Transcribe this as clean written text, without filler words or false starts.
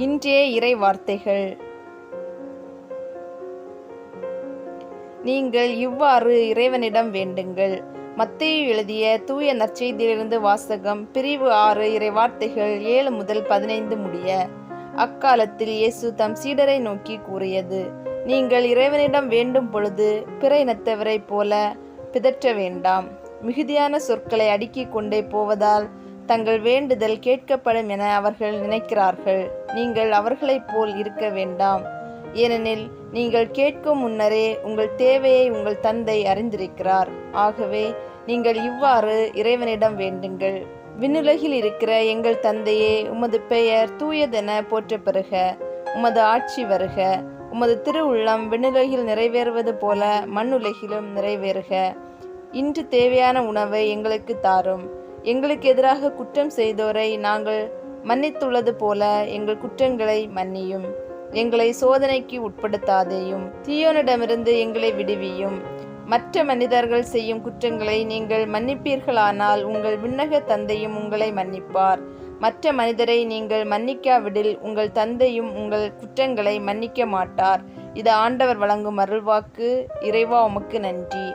இன்றைய இறை வார்த்தைகள். நீங்கள் இவ்வாறு இறைவனிடம் வேண்டுங்கள். மத்தேயு எழுதிய தூய நற்செய்தியிலிருந்து வாசகம். பிரிவு 6 இறை வார்த்தைகள் 7 முதல் 15 முடிய. அக்காலத்தில் இயேசு தம் சீடரை நோக்கி கூறியது: நீங்கள் இறைவனிடம் வேண்டும் பொழுது பிற இனத்தவரைப் போல பிதற்ற வேண்டாம். மிகுதியான சொற்களை அடுக்கிக் கொண்டே போவதால் தங்கள் வேண்டுதல் கேட்கப்படும் என அவர்கள் நினைக்கிறார்கள். நீங்கள் அவர்களைப் போல் இருக்க வேண்டாம். ஏனெனில் நீங்கள் கேட்கும் முன்னரே உங்கள் தேவையை உங்கள் தந்தை அறிந்திருக்கிறார். ஆகவே நீங்கள் இவ்வாறு இறைவனிடம் வேண்டுங்கள்: விண்ணுலகில் இருக்கிற எங்கள் தந்தையே, உமது பெயர் தூயதென போற்றப் பெறுக. உமது ஆட்சி வருக. உமது திருவுள்ளம் விண்ணுலகில் நிறைவேறுவது போல மண்ணுலகிலும் நிறைவேறுக. இன்று தேவையான உணவை எங்களுக்கு தாரும். எங்களுக்கு எதிராக குற்றம் செய்தோரை நாங்கள் மன்னித்துள்ளது போல எங்கள் குற்றங்களை மன்னியும். எங்களை சோதனைக்கு உட்படுத்தாதேயும், தீயோனிடமிருந்து எங்களை விடுவியும். மற்ற மனிதர்கள் செய்யும் குற்றங்களை நீங்கள் மன்னிப்பீர்களானால் உங்கள் விண்ணக தந்தையும் உங்களை மன்னிப்பார். மற்ற மனிதரை நீங்கள் மன்னிக்காவிடில் உங்கள் தந்தையும் உங்கள் குற்றங்களை மன்னிக்க மாட்டார். இது ஆண்டவர் வழங்கும் அருள்வாக்கு. இறைவா, உமக்கு நன்றி.